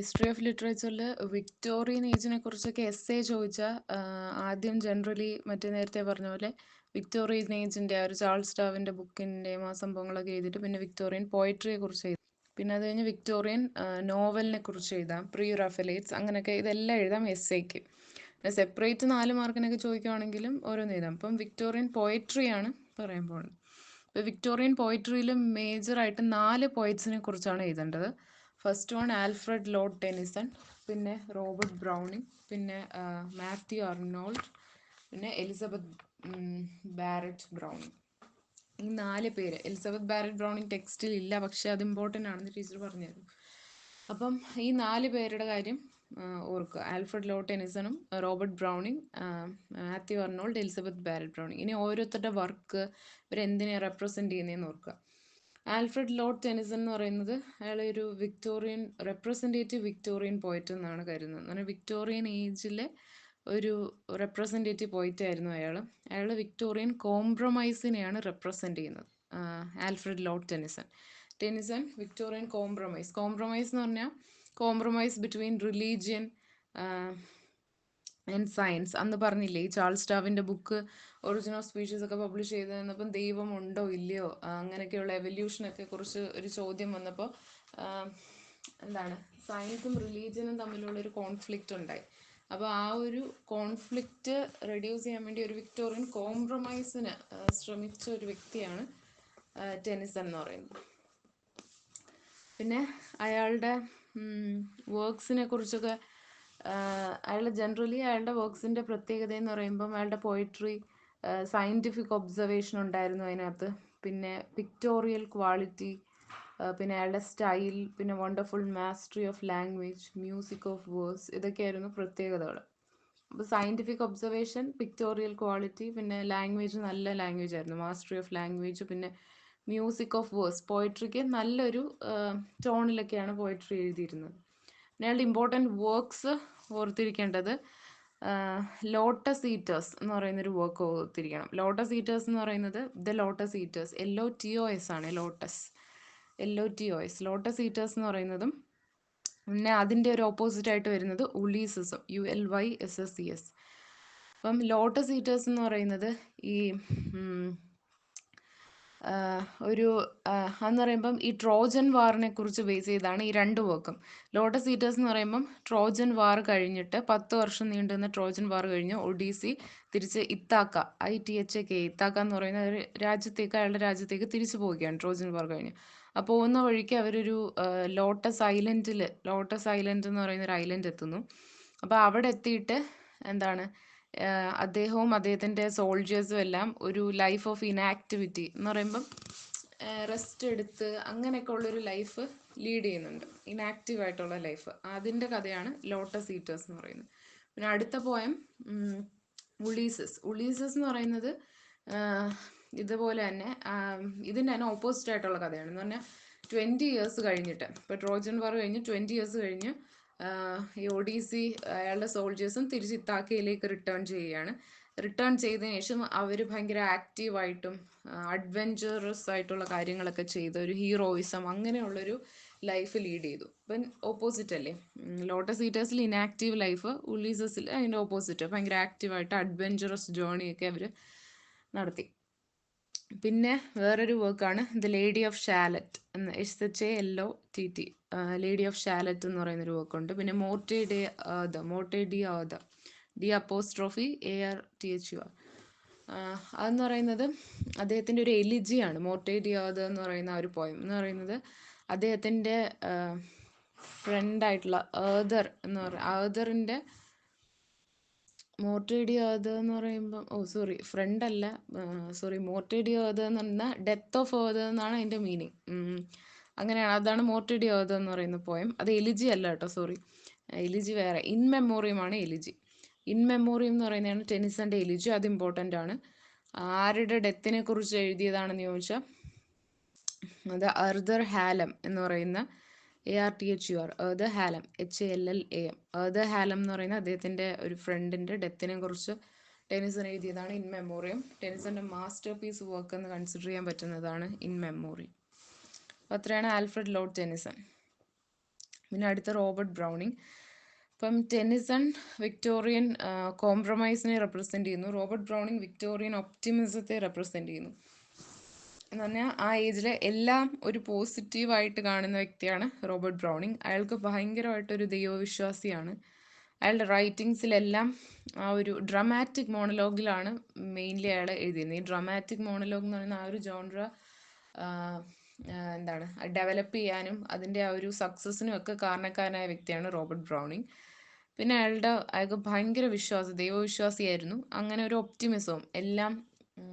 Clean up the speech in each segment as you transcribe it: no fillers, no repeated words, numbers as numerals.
History of ലിറ്ററേച്ചറിൽ Victorian ഏജിനെ കുറിച്ചൊക്കെ essay ചോദിച്ചാൽ ആദ്യം ജനറലി മറ്റേ നേരത്തെ പറഞ്ഞ പോലെ വിക്ടോറിയൻ ഏജിൻ്റെ ഒരു ചാൾസ് ഡാർവിൻ്റെ ബുക്കിൻ്റെ ആ സംഭവങ്ങളൊക്കെ എഴുതിയിട്ട് പിന്നെ വിക്ടോറിയൻ പോയട്രിയെ കുറിച്ച് എഴുതാം. പിന്നെ അത് കഴിഞ്ഞ് വിക്ടോറിയൻ നോവലിനെ കുറിച്ച് എഴുതാം, പ്രീ റഫലേറ്റ്സ് അങ്ങനെയൊക്കെ ഇതെല്ലാം എഴുതാം എസ്സേക്ക്. പിന്നെ സെപ്പറേറ്റ് 4 മാർക്കിനൊക്കെ ചോദിക്കുവാണെങ്കിലും ഓരോന്ന് എഴുതാം. അപ്പം വിക്ടോറിയൻ പോയട്രിയാണ് പറയാൻ പോകുന്നത്. ഇപ്പോൾ വിക്ടോറിയൻ പോയട്രിയിൽ മേജറായിട്ട് 4 പോയറ്റ്സിനെ കുറിച്ചാണ് എഴുതേണ്ടത്. First one Alfred Lord Tennyson, പിന്നെ റോബർട്ട് ബ്രൗണിങ്, പിന്നെ മാത്യു അർണോൾഡ്, പിന്നെ എലിസബത്ത് ബാരറ്റ് ബ്രൗണിങ്. ഈ 4 പേര്. എലിസബത്ത് ബാരറ്റ് ബ്രൗണിങ് ടെക്സ്റ്റിൽ ഇല്ല, പക്ഷേ അത് ഇമ്പോർട്ടൻ്റ് ആണെന്ന് ടീച്ചർ പറഞ്ഞായിരുന്നു. അപ്പം ഈ 4 പേരുടെ കാര്യം ഓർക്കുക. ആൽഫ്രഡ് ലോർഡ് ടെനിസണും Robert Browning, Matthew Arnold, Elizabeth Barrett Browning. ഇനി ഓരോരുത്തരുടെ വർക്ക് ഇവരെന്തിനെയാണ് റെപ്രസെൻ്റ് ചെയ്യുന്നതെന്ന് ഓർക്കുക. ആൽഫ്രഡ് ലോർഡ് ടെനിസൺ എന്ന് പറയുന്നത് അയാൾ ഒരു വിക്ടോറിയൻ റെപ്രസെൻറ്റേറ്റീവ് വിക്ടോറിയൻ പോയറ്റ് എന്നാണ് കരുതുന്നത്. എന്ന് പറഞ്ഞാൽ വിക്ടോറിയൻ ഏജിലെ ഒരു റെപ്രസെൻറ്റേറ്റീവ് പോയിറ്റ് ആയിരുന്നു അയാൾ. അയാൾ വിക്ടോറിയൻ കോംപ്രമൈസിനെയാണ് റെപ്രസെൻ്റ് ചെയ്യുന്നത്. Alfred Lord Tennyson Victorian compromise എന്ന് പറഞ്ഞാൽ compromise between religion and science. അന്ന് പറഞ്ഞില്ലേ ഈ ചാൾസ് ഡാർവിൻ്റെ ബുക്ക് ഒറിജിൻ ഓഫ് സ്പീഷീസ് ഒക്കെ പബ്ലിഷ് ചെയ്ത് തന്നപ്പം ദൈവം ഉണ്ടോ ഇല്ലയോ അങ്ങനെയൊക്കെയുള്ള എവല്യൂഷനൊക്കെ കുറിച്ച് ഒരു ചോദ്യം വന്നപ്പോൾ എന്താണ് സയൻസും റിലീജിയനും തമ്മിലുള്ളൊരു കോൺഫ്ലിക്റ്റ് ഉണ്ടായി. അപ്പോൾ ആ ഒരു കോൺഫ്ലിക്റ്റ് റെഡ്യൂസ് ചെയ്യാൻ വേണ്ടി ഒരു വിക്ടോറിയൻ കോംപ്രമൈസിന് ശ്രമിച്ച ഒരു വ്യക്തിയാണ് ടെനിസൺ എന്ന് പറയുന്നത്. പിന്നെ അയാളുടെ വർക്ക്സിനെ കുറിച്ചൊക്കെ അയാളുടെ വർക്ക്സിൻ്റെ പ്രത്യേകത എന്ന് പറയുമ്പം അയാളുടെ പോയിട്രി സയൻറ്റിഫിക് ഒബ്സർവേഷൻ ഉണ്ടായിരുന്നു അതിനകത്ത്, പിന്നെ പിക്ടോറിയൽ ക്വാളിറ്റി, പിന്നെ അയാളുടെ സ്റ്റൈൽ, പിന്നെ wonderful mastery of language, music of verse, ഇതൊക്കെയായിരുന്നു പ്രത്യേകതകൾ. അപ്പോൾ സയൻറ്റിഫിക് ഒബ്സർവേഷൻ, പിക്ടോറിയൽ ക്വാളിറ്റി, പിന്നെ ലാംഗ്വേജ് നല്ല ലാംഗ്വേജ് ആയിരുന്നു, മാസ്റ്ററി ഓഫ് ലാംഗ്വേജ്, പിന്നെ മ്യൂസിക് ഓഫ് വേഴ്സ്, പോയിട്രിക്ക് നല്ലൊരു ടോണിലൊക്കെയാണ് പോയിട്രി എഴുതിയിരുന്നത്. പിന്നെ അയാളുടെ ഇമ്പോർട്ടൻറ്റ് വർക്ക്സ് ഓർത്തിരിക്കേണ്ടത് ലോട്ടസ് ഈറ്റേഴ്സ് എന്ന് പറയുന്നൊരു വർക്ക് ഓർത്തിരിക്കണം. ലോട്ടസ് ഈറ്റേഴ്സ് എന്ന് പറയുന്നത് ലോട്ടസ് ഈറ്റേഴ്സ് LOTOS ആണ്. ലോട്ടസ് ഈറ്റേഴ്സ് എന്ന് പറയുന്നതും പിന്നെ അതിൻ്റെ ഒരു ഓപ്പോസിറ്റ് ആയിട്ട് വരുന്നത് ഉളീസസും ULYSSES. അപ്പം ലോട്ടസ് ഈറ്റേഴ്സ് എന്ന് പറയുന്നത് ഈ ഒരു എന്ന് പറയുമ്പം ഈ ട്രോജൻ വാറിനെ കുറിച്ച് ബേസ് ചെയ്താണ് ഈ 2 വർക്കും. ലോട്ടസ് ഈറ്റേഴ്സ് എന്ന് പറയുമ്പം ട്രോജൻ വാർ കഴിഞ്ഞിട്ട് 10 വർഷം നീണ്ടുന്ന ട്രോജൻ വാർ കഴിഞ്ഞ് ഒഡീസി തിരിച്ച് ഇത്താക്ക ഇത്താക്ക എന്ന് പറയുന്ന ഒരു അയാളുടെ രാജ്യത്തേക്ക് തിരിച്ചു പോവുകയാണ് ട്രോജൻ വാർ കഴിഞ്ഞ്. അപ്പോൾ പോകുന്ന വഴിക്ക് അവരൊരു ലോട്ടസ് ഐലൻഡ് എന്ന് പറയുന്ന ഒരു ഐലൻഡ് എത്തുന്നു. അപ്പോൾ അവിടെ എത്തിയിട്ട് എന്താണ് അദ്ദേഹവും അദ്ദേഹത്തിൻ്റെ സോൾജേഴ്സും എല്ലാം ഒരു ലൈഫ് ഓഫ് ഇനാക്ടിവിറ്റി എന്ന് പറയുമ്പം റെസ്റ്റ് എടുത്ത് അങ്ങനെയൊക്കെ ഉള്ളൊരു ലൈഫ് ലീഡ് ചെയ്യുന്നുണ്ട്, ഇനാക്റ്റീവ് ആയിട്ടുള്ള ലൈഫ്. അതിൻ്റെ കഥയാണ് ലോട്ടസ് ഈറ്റേഴ്സ് എന്ന് പറയുന്നത്. പിന്നെ അടുത്ത പോയം ഉളീസസ് എന്ന് പറയുന്നത് ഇതുപോലെ തന്നെ ഇതിൻ്റെ തന്നെ ഓപ്പോസിറ്റ് ആയിട്ടുള്ള കഥയാണ്. എന്ന് പറഞ്ഞാൽ 20 ഇയേഴ്സ് കഴിഞ്ഞിട്ട്, ഇപ്പോൾ ട്രോജൻ വാർ കഴിഞ്ഞ് 20 ഇയേഴ്സ് കഴിഞ്ഞ് ഈ ഒഡീസി അയാളുടെ സോൾജേഴ്സും തിരിച്ച് ഇത്താക്കയിലേക്ക് റിട്ടേൺ ചെയ്യുകയാണ്. റിട്ടേൺ ചെയ്തതിന് ശേഷം അവർ ഭയങ്കര ആക്റ്റീവായിട്ടും അഡ്വെഞ്ചറസ് ആയിട്ടുള്ള കാര്യങ്ങളൊക്കെ ചെയ്ത് ഒരു ഹീറോയിസം അങ്ങനെയുള്ളൊരു ലൈഫ് ലീഡ് ചെയ്തു. ഇപ്പം ഓപ്പോസിറ്റ് അല്ലേ, ലോട്ടസ് ഈറ്റേഴ്സിൽ ഇനാക്റ്റീവ് ലൈഫ്, ഉളീസസിൽ അതിൻ്റെ ഓപ്പോസിറ്റ് ഭയങ്കര ആക്റ്റീവായിട്ട് അഡ്വെഞ്ചറസ് ജേണിയൊക്കെ അവർ നടത്തി. പിന്നെ വേറൊരു വർക്കാണ് ലേഡി ഓഫ് ഷാലറ്റ് എന്ന് SHALOTT ലേഡി ഓഫ് ഷാലറ്റ് എന്ന് പറയുന്നൊരു വർക്കുണ്ട്. പിന്നെ മോർട്ടേ ഡി ARTHUR അതെന്ന് പറയുന്നത് അദ്ദേഹത്തിൻ്റെ ഒരു എലിജിയാണ്. മോർട്ടേ ഡി എന്ന് പറയുന്ന ഒരു പോയം എന്ന് പറയുന്നത് അദ്ദേഹത്തിൻ്റെ ഫ്രണ്ടായിട്ടുള്ള ഏദറിൻ്റെ മോർട്ടേഡിയോത് എന്ന് പറയുമ്പം ഫ്രണ്ട് അല്ല, മോർട്ടേഡിയോത് എന്ന് പറഞ്ഞാൽ ഡെത്ത് ഓഫ് ഏർത്ത് എന്നാണ് അതിൻ്റെ മീനിങ്. അങ്ങനെയാണ്, അതാണ് മോർട്ടേഡിയോത് എന്ന് പറയുന്ന പോയം. അത് എലിജി അല്ല കേട്ടോ, എലിജി വേറെ. ഇൻ മെമ്മോറിയം ആണ് എലിജി. ഇൻ മെമ്മോറിയം എന്ന് പറയുന്നതാണ് ടെനിസൻ്റെ എലിജി. അത് ഇമ്പോർട്ടൻ്റ് ആണ്. ആരുടെ ഡെത്തിനെ കുറിച്ച് എഴുതിയതാണെന്ന് ചോദിച്ചാൽ അത് അർതർ ഹാലം എന്ന് പറയുന്ന ARTHUR ഏർദർ ഹാലം HALLAM ഏർദർ ഹാലം എന്ന് പറയുന്ന അദ്ദേഹത്തിൻ്റെ ഒരു ഫ്രണ്ടിൻ്റെ ഡെത്തിനെ കുറിച്ച് ടെനിസൺ എഴുതിയതാണ് ഇൻ മെമ്മോറിയം. ടെനിസൻ്റെ മാസ്റ്റർ പീസ് വർക്ക് എന്ന് കൺസിഡർ ചെയ്യാൻ പറ്റുന്നതാണ് ഇൻ മെമ്മോറിയം. അപ്പോൾ അത്രയാണ് ആൽഫ്രഡ് ലോർഡ് ടെനിസൺ. പിന്നെ അടുത്ത റോബർട്ട് ബ്രൗണിങ്. ഇപ്പം ടെന്നിസൺ വിക്ടോറിയൻ കോംപ്രമൈസിനെ റെപ്രസെൻറ്റ് ചെയ്യുന്നു. റോബർട്ട് ബ്രൗണിങ് വിക്ടോറിയൻ ഒപ്റ്റിമിസത്തെ റെപ്രസെൻറ്റ് ചെയ്യുന്നു. എന്ന് പറഞ്ഞാൽ ആ ഏജിലെ എല്ലാം ഒരു പോസിറ്റീവായിട്ട് കാണുന്ന വ്യക്തിയാണ് റോബർട്ട് ബ്രൗണിങ്. അയാൾക്ക് ഭയങ്കരമായിട്ടൊരു ദൈവവിശ്വാസിയാണ്. അയാളുടെ റൈറ്റിങ്സിലെല്ലാം ആ ഒരു ഡ്രമാറ്റിക് മോണലോഗിലാണ് മെയിൻലി അയാൾ എഴുതിയിരുന്നത്. ഈ ഡ്രമാറ്റിക് മോണലോഗ് എന്ന് പറയുന്ന ആ ഒരു ജോൺറ എന്താണ് ഡെവലപ്പ് ചെയ്യാനും അതിൻ്റെ ആ ഒരു സക്സസ്സിനും ഒക്കെ കാരണക്കാരനായ വ്യക്തിയാണ് റോബർട്ട് ബ്രൗണിങ്. പിന്നെ അയാൾക്ക് ഭയങ്കര ദൈവവിശ്വാസിയായിരുന്നു. അങ്ങനെ ഒരു ഒപ്റ്റിമിസവും എല്ലാം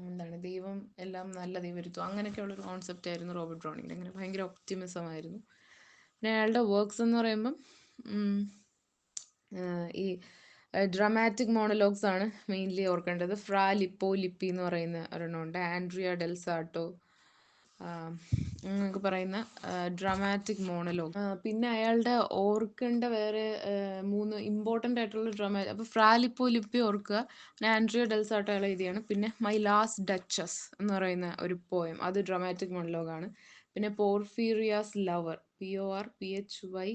എന്താണ് ദൈവം എല്ലാം നല്ല ദൈവരുത്വം അങ്ങനെയൊക്കെയുള്ളൊരു കോൺസെപ്റ്റ് ആയിരുന്നു റോബർട്ട് ബ്രൗണിങ്ങിൻ്റെ. അങ്ങനെ ഭയങ്കര ഒപ്റ്റിമിസം ആയിരുന്നു. പിന്നെ അയാളുടെ വർക്ക്സ് എന്ന് പറയുമ്പം ഈ ഡ്രമാറ്റിക് മോണലോഗ്സ് ആണ് മെയിൻലി ഓർക്കേണ്ടത്. ഫ്രാ ലിപ്പോ ലിപ്പി എന്ന് പറയുന്ന ഒരെണ്ണമുണ്ട്. ആൻഡ്രിയ ഡെൽസാട്ടോ എന്നൊക്കെ പറയുന്ന ഡ്രമാറ്റിക് മോണലോഗ്. പിന്നെ അയാളുടെ ഓർക്കേണ്ട വേറെ 3 ഇമ്പോർട്ടൻ്റ് ആയിട്ടുള്ള അപ്പോൾ ഫ്രാ ലിപ്പോ ലിപ്പി ഓർക്കുക. പിന്നെ ആൻഡ്രിയ ഡെൽസാട്ടോ അയാൾ എഴുതിയാണ്. പിന്നെ മൈ ലാസ്റ്റ് ഡച്ചസ് എന്ന് പറയുന്ന ഒരു പോയം, അത് ഡ്രമാറ്റിക് മോണലോഗാണ്. പിന്നെ പോർഫീറിയാസ് ലവർ, PORPHYRIAS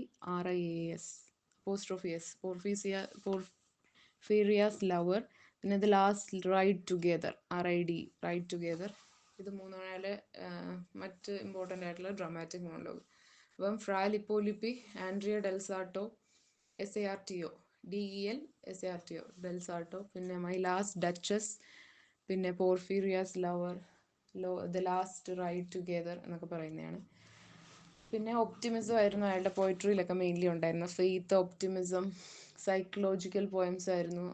പോർഫീറിയാസ് ലവർ. പിന്നെ the last ride together, RID ride together. ഇത് മൂന്നാണ് മറ്റ് ഇമ്പോർട്ടൻ്റ് ആയിട്ടുള്ള ഡ്രമാറ്റിക് മോണലോഗ്. അപ്പം ഫ്രാ ലിപ്പോ ലിപ്പി, ആൻഡ്രിയ ഡെൽസാട്ടോ SARTO DELSARTO ഡെൽസാട്ടോ, പിന്നെ മൈ ലാസ്റ്റ് ഡച്ചസ്, പിന്നെ പോർഫീറിയാസ് lover, the last ride together എന്നൊക്കെ പറയുന്നതാണ്. പിന്നെ ഒപ്റ്റിമിസം ആയിരുന്നു അയാളുടെ പോയിട്രിയിലൊക്കെ മെയിൻലി ഉണ്ടായിരുന്നത്. ഫെയ്ത്ത്, ഒപ്റ്റിമിസം, സൈക്കോളജിക്കൽ പോയംസ് ആയിരുന്നു,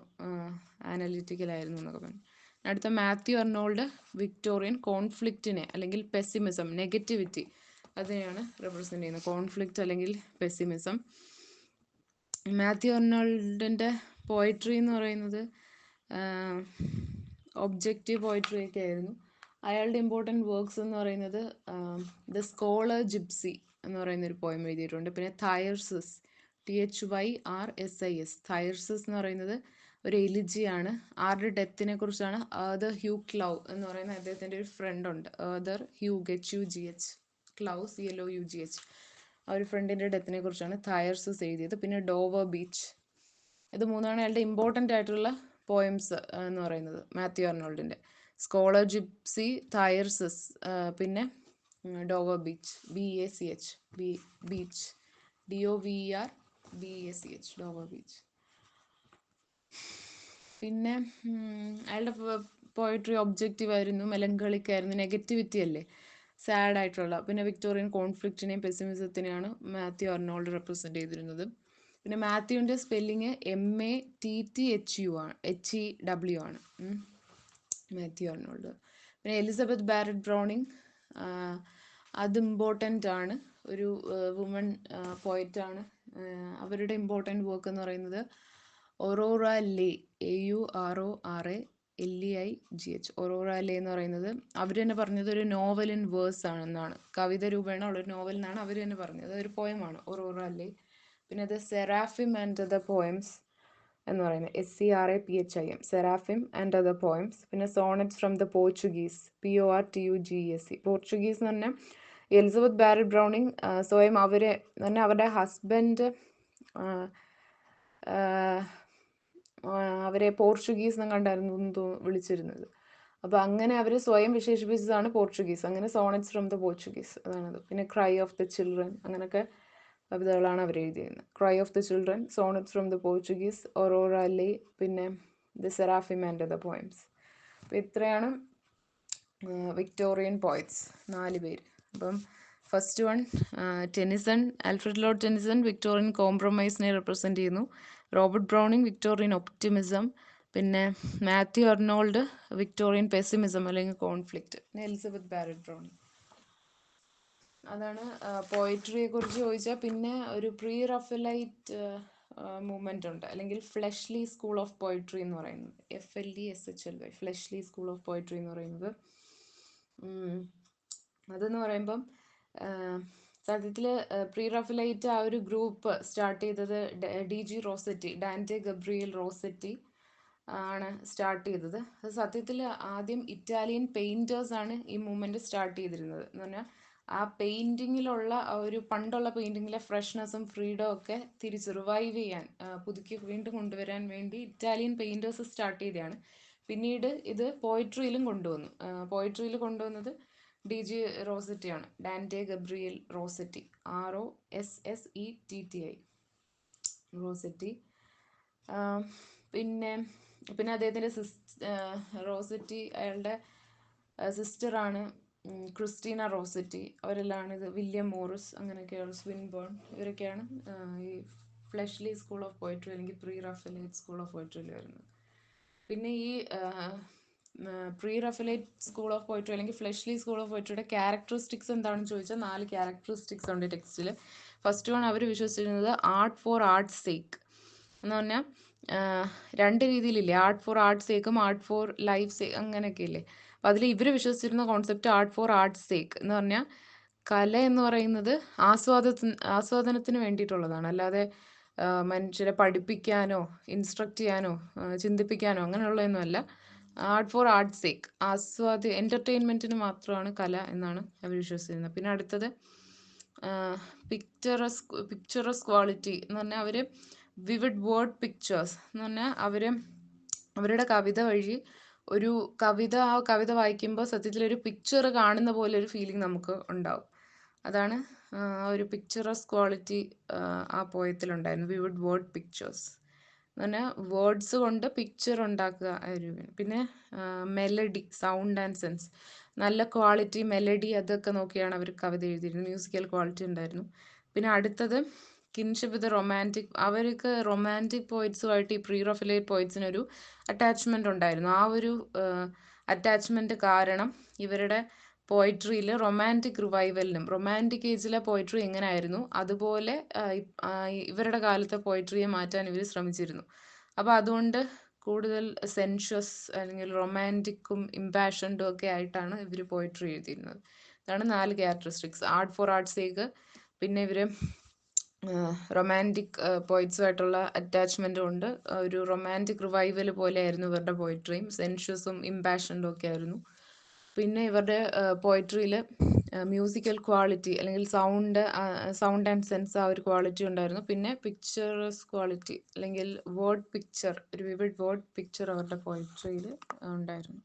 അനലിറ്റിക്കൽ ആയിരുന്നു എന്നൊക്കെ പറഞ്ഞു. അടുത്ത മാത്യു അർണോൾഡ് വിക്ടോറിയൻ കോൺഫ്ലിക്റ്റിനെ അല്ലെങ്കിൽ പെസിമിസം, നെഗറ്റിവിറ്റി അതിനെയാണ് റെപ്രസെൻറ്റ് ചെയ്യുന്നത്. കോൺഫ്ലിക്റ്റ് അല്ലെങ്കിൽ പെസിമിസം. മാത്യു അർണോൾഡിൻ്റെ പോയിട്രി എന്ന് പറയുന്നത് ഒബ്ജക്റ്റീവ് പോയിട്രി ഒക്കെ ആയിരുന്നു. അയാളുടെ ഇമ്പോർട്ടൻറ്റ് വർക്ക്സ് എന്ന് പറയുന്നത് ദ സ്കോളർ ജിപ്സി എന്ന് പറയുന്ന ഒരു പോയം എഴുതിയിട്ടുണ്ട്. പിന്നെ തൈർസിസ്, THYRSIS തൈർസിസ് എന്ന് പറയുന്നത് ഒരു എലിജിയാണ്. ആരുടെ ഡെത്തിനെ കുറിച്ചാണ്? ആദർ ഹ്യൂ ക്ലൗ എന്ന് പറയുന്ന അദ്ദേഹത്തിൻ്റെ ഒരു ഫ്രണ്ട് ഉണ്ട്. ആദർ ഹ്യൂ HUGH ക്ലൗ CLOUGH ആ ഒരു ഫ്രണ്ടിൻ്റെ ഡെത്തിനെ കുറിച്ചാണ് തൈർസിസ് എഴുതിയത്. പിന്നെ ഡോവർ ബീച്ച്. ഇത് മൂന്നാണ് അയാളുടെ ഇമ്പോർട്ടൻ്റ് ആയിട്ടുള്ള പോയംസ് എന്ന് പറയുന്നത് മാത്യു അർണോൾഡിൻ്റെ. സ്കോളർ ജിപ്സി, തൈർസിസ്, പിന്നെ Dover beach, BACH beach, DOVERBACH Dover beach. പിന്നെ അയാളുടെ പോയിട്രി ഒബ്ജക്റ്റീവ് ആയിരുന്നു, മെലങ്കളിക് ആയിരുന്നു, നെഗറ്റിവിറ്റി അല്ലേ, സാഡ് ആയിട്ടുള്ള. പിന്നെ വിക്ടോറിയൻ കോൺഫ്ലിക്റ്റിനെയും പെസിമിസത്തിനെയാണ് മാത്യു അർണോൾഡ് റെപ്രസെൻറ്റ് ചെയ്തിരുന്നത്. പിന്നെ മാത്യുവിൻ്റെ സ്പെല്ലിങ് MATTHEW ആണ്, HEW ആണ് മാത്യു അർണോൾഡ്. പിന്നെ എലിസബത്ത് ബാരറ്റ് ബ്രൗണിങ്, അത് ഇമ്പോർട്ടൻ്റ് ആണ്, ഒരു വുമൺ പോയറ്റാണ്. അവരുടെ ഇമ്പോർട്ടൻ്റ് വർക്ക് എന്ന് പറയുന്നത് ഒറോറ ലേ, AURORALEIGH ഒറോറ ലേ എന്ന് പറയുന്നത് അവർ തന്നെ പറഞ്ഞത് ഒരു നോവൽ ഇൻ വേഴ്സ് ആണെന്നാണ്, കവിത രൂപേണ ഉള്ളൊരു നോവൽ എന്നാണ് അവർ തന്നെ പറഞ്ഞത്. അതൊരു പോയമാണ് ഒറോറ ലേ. പിന്നെ അത് സെറാഫിം ആൻഡ് ദ പോയംസ് എന്ന് പറയുന്നത് SERAPHIM Seraphim and other poems. പിന്നെ sonnets from the Portuguese, PORTUGES Portuguese എന്ന് പറഞ്ഞാൽ എലിസബത്ത് ബാരറ്റ് ബ്രൗണിങ് സ്വയം അവരെ തന്നെ അവരുടെ ഹസ്ബൻഡ് അവരെ പോർച്ചുഗീസ് എന്ന് കണ്ടായിരുന്നു വിളിച്ചിരുന്നത്. അപ്പോൾ അങ്ങനെ അവർ സ്വയം വിശേഷിപ്പിച്ചതാണ് പോർച്ചുഗീസ്. അങ്ങനെ സോണറ്റ്സ് ഫ്രം ദ പോർച്ചുഗീസ് അതാണത്. പിന്നെ ക്രൈ ഓഫ് ദ ചിൽഡ്രൻ, അങ്ങനെയൊക്കെ കവിതകളാണ് അവർ എഴുതിയിരുന്നത്. Cry of the children, sonnets from the Portuguese, Aurora Leigh, പിന്നെ the seraphim and the poems. അപ്പോൾ ഇത്രയാണ് വിക്ടോറിയൻ പോയറ്റ്സ്, 4 പേര്. അപ്പം first one Tennyson, Alfred Lord Tennyson Victorian കോംപ്രമൈസിനെ റെപ്രസെൻറ്റ് ചെയ്യുന്നു. Robert Browning Victorian optimism. പിന്നെ മാത്യു അർണോൾഡ് വിക്ടോറിയൻ പെസിമിസം അല്ലെങ്കിൽ conflict. പിന്നെ എലിസബത്ത് ബാരറ്റ് ബ്രൗണിങ്. അതാണ് പോയിട്രിയെ കുറിച്ച് ചോദിച്ചാൽ. പിന്നെ ഒരു പ്രീ റഫലൈറ്റ് മൂവ്മെൻ്റ് ഉണ്ട്, അല്ലെങ്കിൽ ഫ്ലെഷ്ലി സ്കൂൾ ഓഫ് പോയിട്രി എന്ന് പറയുന്നത്, FLESHLY ഫ്ലെഷ്ലി സ്കൂൾ ഓഫ് പോയിട്രി എന്ന് പറയുന്നത്. അതെന്ന് പറയുമ്പം സത്യത്തിൽ പ്രീ റഫലൈറ്റ് ആ ഒരു ഗ്രൂപ്പ് സ്റ്റാർട്ട് ചെയ്തത് DG റോസറ്റി, ഡാൻറ്റെ ഗബ്രിയേൽ റോസറ്റി ആണ് സ്റ്റാർട്ട് ചെയ്തത്. അത് സത്യത്തിൽ ആദ്യം ഇറ്റാലിയൻ പെയിൻറ്റേഴ്സ് ആണ് ഈ മൂവ്മെൻറ്റ് സ്റ്റാർട്ട് ചെയ്തിരുന്നത്. എന്ന് പറഞ്ഞാൽ ആ പെയിൻറ്റിങ്ങിലുള്ള ആ ഒരു പണ്ടുള്ള പെയിൻറ്റിങ്ങിലെ ഫ്രഷ്നെസ്സും ഫ്രീഡം ഒക്കെ തിരിച്ച് റിവൈവ് ചെയ്യാൻ പുതുക്കി വീണ്ടും കൊണ്ടുവരാൻ വേണ്ടി ഇറ്റാലിയൻ പെയിൻറ്റേഴ്സ് സ്റ്റാർട്ട് ചെയ്തതാണ്. പിന്നീട് ഇത് പോയിട്രിയിലും കൊണ്ടുവന്നു. പോയിട്രിയിൽ കൊണ്ടുവന്നത് DG റോസറ്റിയാണ്, Dante Gabriel Rossetti, ROSSETTI Rossetti. പിന്നെ പിന്നെ അദ്ദേഹത്തിൻ്റെ റോസറ്റി, അയാളുടെ സിസ്റ്ററാണ് ക്രിസ്റ്റീന റോസറ്റി. അവരെല്ലാം ഇത് വില്യം മോറിസ്, അങ്ങനെയൊക്കെയാണ്, സ്വിൻബേൺ, ഇവരൊക്കെയാണ് ഈ ഫ്ലെഷ്ലി സ്കൂൾ ഓഫ് പോയിട്രി അല്ലെങ്കിൽ പ്രീ റാഫേലൈറ്റ് സ്കൂൾ ഓഫ് പോയിട്രിയിൽ വരുന്നത്. പിന്നെ ഈ pre Raphaelite school of poetry അല്ലെങ്കിൽ ഫ്ലെഷ്ലി സ്കൂൾ ഓഫ് പോയിട്രിയുടെ ക്യാരക്ടറിസ്റ്റിക്സ് എന്താണെന്ന് ചോദിച്ചാൽ 4 ക്യാരക്ടറിസ്റ്റിക്സ് ഉണ്ട് ടെക്സ്റ്റിൽ. ഫസ്റ്റ് വൺ, അവർ വിശ്വസിച്ചിരുന്നത് ആർട്ട് ഫോർ ആർട്ട്സ് സേക്ക് എന്ന് പറഞ്ഞാൽ 2 രീതിയിലില്ലേ, ആർട്ട് ഫോർ ആർട്ട്സ് സേക്കും ആർട്ട് ഫോർ ലൈഫ് സേക്ക്, അങ്ങനെയൊക്കെ ഇല്ലേ. അപ്പം അതിൽ ഇവർ വിശ്വസിച്ചിരുന്ന concept art for art's sake എന്ന് പറഞ്ഞാൽ കല എന്ന് പറയുന്നത് ആസ്വാദനത്തിന് വേണ്ടിയിട്ടുള്ളതാണ്, അല്ലാതെ മനുഷ്യരെ പഠിപ്പിക്കാനോ ഇൻസ്ട്രക്ട് ചെയ്യാനോ ചിന്തിപ്പിക്കാനോ അങ്ങനെയുള്ളതൊന്നുമല്ല. ആർട്ട് ഫോർ ആർട്ട്സ് സേക്ക്, എൻ്റർടൈൻമെൻറ്റിന് മാത്രമാണ് കല എന്നാണ് അവർ വിശ്വസിച്ചിരുന്നത്. പിന്നെ അടുത്തത് പിക്ചറസ് ക്വാളിറ്റി എന്ന് പറഞ്ഞാൽ അവർ വിവിഡ് വേർഡ് പിക്ചേഴ്സ് എന്ന് പറഞ്ഞാൽ അവരുടെ കവിത വഴി ആ കവിത വായിക്കുമ്പോൾ സത്യത്തിൽ ഒരു പിക്ചർ കാണുന്ന പോലെ ഒരു ഫീലിംഗ് നമുക്ക് ഉണ്ടാവും. അതാണ് ആ ഒരു പിക്ചറസ് ക്വാളിറ്റി ആ പോയത്തിലുണ്ടായിരുന്നു, വിവിഡ് വേർഡ് പിക്ചേഴ്സ് എന്ന് പറഞ്ഞാൽ വേർഡ്സ് കൊണ്ട് പിക്ചർ ഉണ്ടാക്കുക. പിന്നെ മെലഡി, സൗണ്ട് ആൻഡ് സെൻസ്, നല്ല ക്വാളിറ്റി മെലഡി അതൊക്കെ നോക്കിയാണ് അവർ കവിത എഴുതിയിരുന്നത്, മ്യൂസിക്കൽ ക്വാളിറ്റി ഉണ്ടായിരുന്നു. പിന്നെ അടുത്തത് കിൻഷിപ്പ് വിത്ത് റൊമാൻറ്റിക്, അവർക്ക് റൊമാൻറ്റിക് പോയിറ്റ്സുമായിട്ട് ഈ പ്രീ റഫേലൈറ്റ് പോയിറ്റ്സിനൊരു അറ്റാച്ച്മെൻ്റ് ഉണ്ടായിരുന്നു. ആ ഒരു അറ്റാച്ച്മെൻറ്റ് കാരണം ഇവരുടെ പോയിട്രിയിൽ റൊമാൻറ്റിക് റിവൈവലിനും, റൊമാൻറ്റിക് ഏജിലെ പോയിട്രി എങ്ങനെയായിരുന്നു അതുപോലെ ഇവരുടെ കാലത്തെ പോയിട്രിയെ മാറ്റാൻ ഇവർ ശ്രമിച്ചിരുന്നു. അപ്പോൾ അതുകൊണ്ട് കൂടുതൽ സെൻഷ്യസ് അല്ലെങ്കിൽ റൊമാൻറ്റിക്കും ഇമ്പാഷൻഡും ഒക്കെ ആയിട്ടാണ് ഇവർ പോയിട്രി എഴുതിയിരുന്നത്. ഇതാണ് 4 characteristics. Art for art's sake, പിന്നെ ഇവർ റൊമാൻറ്റിക് പോയിറ്റ്സുമായിട്ടുള്ള അറ്റാച്ച്മെൻറ്റും ഉണ്ട്, ഒരു റൊമാൻറ്റിക് റിവൈവൽ പോലെയായിരുന്നു ഇവരുടെ പോയിട്രിയും, സെൻഷ്യസും ഇമ്പാഷൻഡും ഒക്കെ ആയിരുന്നു. പിന്നെ ഇവരുടെ പോയിട്രിയിൽ മ്യൂസിക്കൽ ക്വാളിറ്റി അല്ലെങ്കിൽ സൗണ്ട് ആൻഡ് സെൻസ് ആ ഒരു ക്വാളിറ്റി ഉണ്ടായിരുന്നു. പിന്നെ പിക്ചറസ് ക്വാളിറ്റി അല്ലെങ്കിൽ വേർഡ് പിക്ചർ, ഒരു വിവിഡ് വേർഡ് പിക്ചർ അവരുടെ പോയിട്രിയിൽ ഉണ്ടായിരുന്നു.